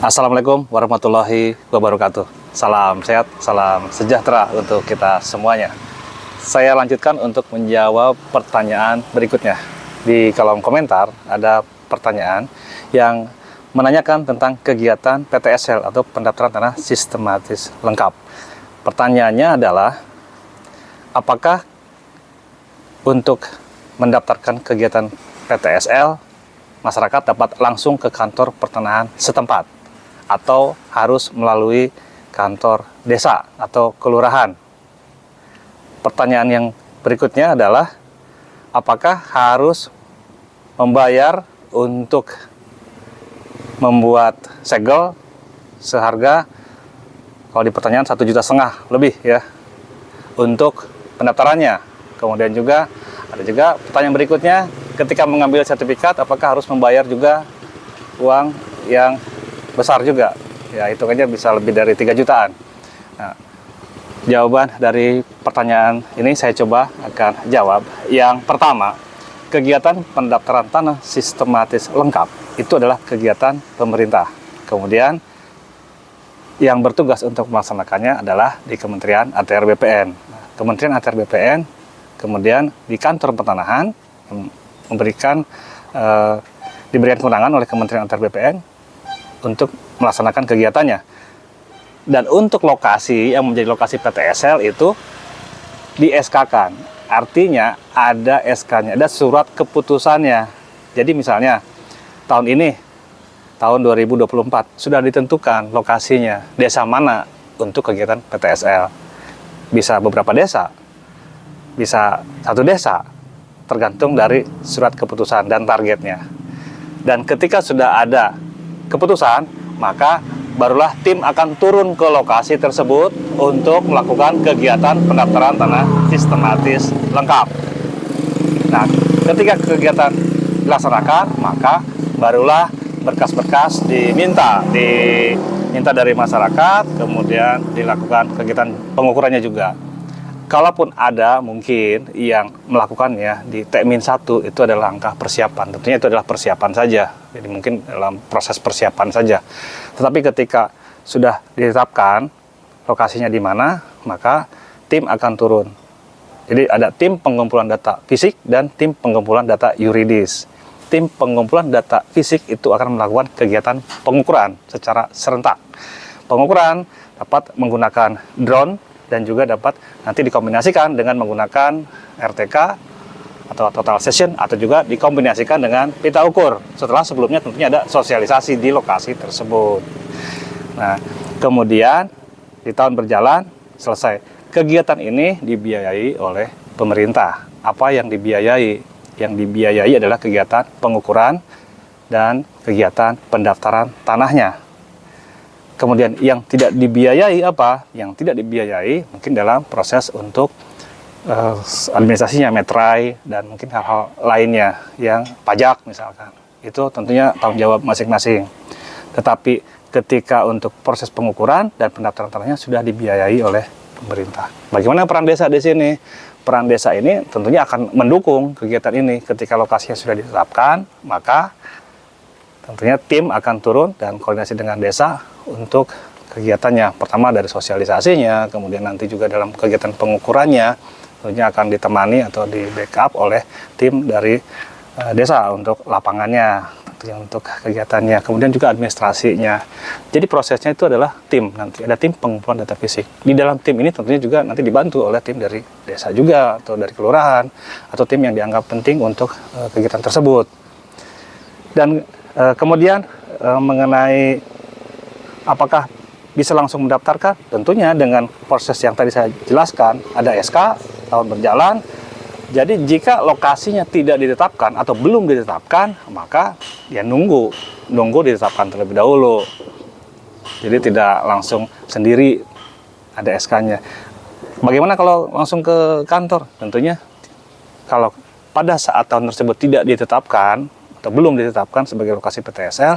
Assalamualaikum warahmatullahi wabarakatuh. Salam sehat, salam sejahtera untuk kita semuanya. Saya lanjutkan untuk menjawab pertanyaan berikutnya. Di kolom komentar ada pertanyaan yang menanyakan tentang kegiatan PTSL atau pendaftaran tanah sistematis lengkap. Pertanyaannya adalah, apakah untuk mendaftarkan kegiatan PTSL, masyarakat dapat langsung ke kantor pertanahan setempat atau harus melalui kantor desa atau kelurahan? Pertanyaan yang berikutnya adalah, apakah harus membayar untuk membuat segel seharga, kalau di pertanyaan 1,5 juta lebih ya, untuk pendaftarannya? Kemudian juga ada juga pertanyaan berikutnya, ketika mengambil sertifikat apakah harus membayar juga uang yang besar juga, ya hitungannya bisa lebih dari 3 jutaan. Nah, jawaban dari pertanyaan ini saya coba akan jawab. Yang pertama, kegiatan pendaftaran tanah sistematis lengkap itu adalah kegiatan pemerintah. Kemudian yang bertugas untuk melaksanakannya adalah di Kementerian ATR BPN. Nah, Kementerian ATR BPN kemudian di kantor pertanahan diberikan kewenangan oleh Kementerian ATR BPN untuk melaksanakan kegiatannya. Dan untuk lokasi yang menjadi lokasi PTSL itu di SK-kan. Artinya ada SK-nya, ada surat keputusannya. Jadi misalnya tahun ini, tahun 2024, sudah ditentukan lokasinya, desa mana untuk kegiatan PTSL. Bisa beberapa desa, bisa satu desa, tergantung dari surat keputusan dan targetnya. Dan ketika sudah ada keputusan, maka barulah tim akan turun ke lokasi tersebut untuk melakukan kegiatan pendaftaran tanah sistematis lengkap. Nah, ketika kegiatan dilaksanakan, maka barulah berkas-berkas diminta dari masyarakat, kemudian dilakukan kegiatan pengukurannya juga. Kalaupun ada mungkin yang melakukannya di T-1, itu adalah langkah persiapan. Tentunya itu adalah persiapan saja. Jadi mungkin dalam proses persiapan saja. Tetapi ketika sudah ditetapkan lokasinya di mana, maka tim akan turun. Jadi ada tim pengumpulan data fisik dan tim pengumpulan data yuridis. Tim pengumpulan data fisik itu akan melakukan kegiatan pengukuran secara serentak. Pengukuran dapat menggunakan drone dan juga dapat nanti dikombinasikan dengan menggunakan RTK atau total session, atau juga dikombinasikan dengan pita ukur. Setelah sebelumnya tentunya ada sosialisasi di lokasi tersebut. Nah, kemudian di tahun berjalan selesai. Kegiatan ini dibiayai oleh pemerintah. Apa yang dibiayai? Yang dibiayai adalah kegiatan pengukuran dan kegiatan pendaftaran tanahnya. Kemudian yang tidak dibiayai apa? Yang tidak dibiayai mungkin dalam proses untuk administrasinya, metrai, dan mungkin hal-hal lainnya yang pajak misalkan. Itu tentunya tanggung jawab masing-masing. Tetapi ketika untuk proses pengukuran dan pendaftaran tanahnya sudah dibiayai oleh pemerintah. Bagaimana peran desa di sini? Peran desa ini tentunya akan mendukung kegiatan ini. Ketika lokasinya sudah ditetapkan, maka tentunya tim akan turun dan koordinasi dengan desa untuk kegiatannya. Pertama dari sosialisasinya, kemudian nanti juga dalam kegiatan pengukurannya tentunya akan ditemani atau di backup oleh tim dari desa untuk lapangannya, tentunya untuk kegiatannya, kemudian juga administrasinya. Jadi prosesnya itu adalah tim, nanti ada tim pengumpulan data fisik. Di dalam tim ini tentunya juga nanti dibantu oleh tim dari desa juga, atau dari kelurahan, atau tim yang dianggap penting untuk kegiatan tersebut. Dan kemudian mengenai apakah bisa langsung mendaftarkan? Tentunya dengan proses yang tadi saya jelaskan, ada SK, tahun berjalan. Jadi jika lokasinya tidak ditetapkan atau belum ditetapkan, maka ya nunggu ditetapkan terlebih dahulu. Jadi tidak langsung sendiri ada SK-nya. Bagaimana kalau langsung ke kantor? Tentunya kalau pada saat tahun tersebut tidak ditetapkan atau belum ditetapkan sebagai lokasi PTSL,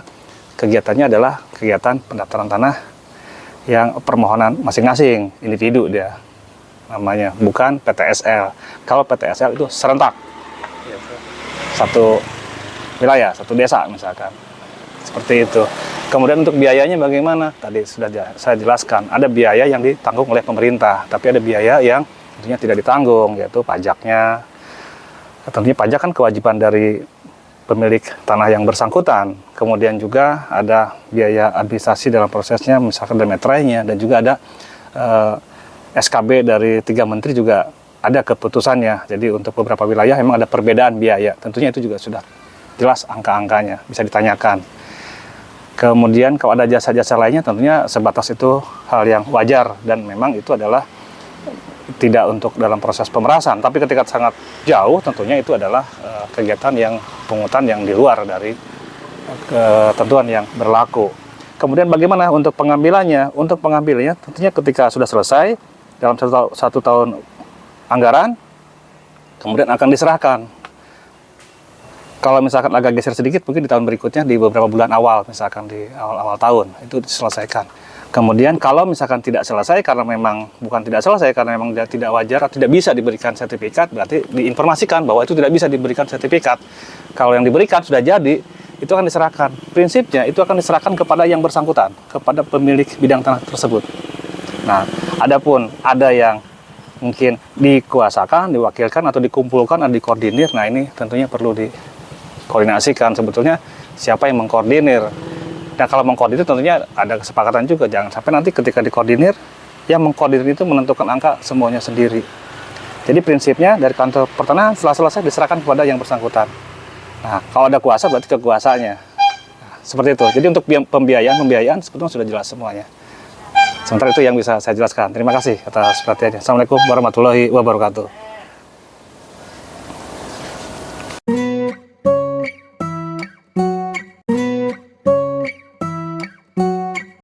kegiatannya adalah kegiatan pendaftaran tanah yang permohonan masing-masing, individu dia namanya, bukan PTSL. Kalau PTSL itu serentak, satu wilayah, satu desa misalkan. Seperti itu. Kemudian untuk biayanya bagaimana? Tadi sudah saya jelaskan. Ada biaya yang ditanggung oleh pemerintah, tapi ada biaya yang tentunya tidak ditanggung, yaitu pajaknya. Tentunya pajak kan kewajiban dari pemilik tanah yang bersangkutan. Kemudian juga ada biaya administrasi dalam prosesnya, misalkan ada meterainya, dan juga ada SKB dari 3 menteri juga ada keputusannya. Jadi untuk beberapa wilayah memang ada perbedaan biaya. Tentunya itu juga sudah jelas angka-angkanya, bisa ditanyakan. Kemudian kalau ada jasa-jasa lainnya tentunya sebatas itu hal yang wajar dan memang itu adalah tidak untuk dalam proses pemerasan. Tapi ketika sangat jauh tentunya itu adalah kegiatan yang pungutan yang di luar dari ketentuan yang berlaku. Kemudian bagaimana untuk pengambilannya? Untuk pengambilannya tentunya ketika sudah selesai dalam satu tahun anggaran, kemudian akan diserahkan. Kalau misalkan agak geser sedikit, mungkin di tahun berikutnya di beberapa bulan awal, misalkan di awal-awal tahun, itu diselesaikan. Kemudian kalau misalkan tidak selesai, karena memang bukan tidak selesai, karena memang tidak wajar atau tidak bisa diberikan sertifikat, berarti diinformasikan bahwa itu tidak bisa diberikan sertifikat. Kalau yang diberikan sudah jadi, itu akan diserahkan. Prinsipnya itu akan diserahkan kepada yang bersangkutan, kepada pemilik bidang tanah tersebut. Nah, adapun ada yang mungkin dikuasakan, diwakilkan, atau dikumpulkan, atau dikoordinir, nah ini tentunya perlu dikoordinasikan sebetulnya siapa yang mengkoordinir. Nah kalau mengkoordinir tentunya ada kesepakatan juga, jangan sampai nanti ketika dikoordinir, yang mengkoordinir itu menentukan angka semuanya sendiri. Jadi prinsipnya dari kantor pertanahan setelah selesai diserahkan kepada yang bersangkutan. Nah kalau ada kuasa berarti kekuasaannya. Nah, seperti itu. Jadi untuk pembiayaan sebetulnya sudah jelas semuanya. Sementara itu yang bisa saya jelaskan. Terima kasih atas perhatiannya. Assalamualaikum warahmatullahi wabarakatuh.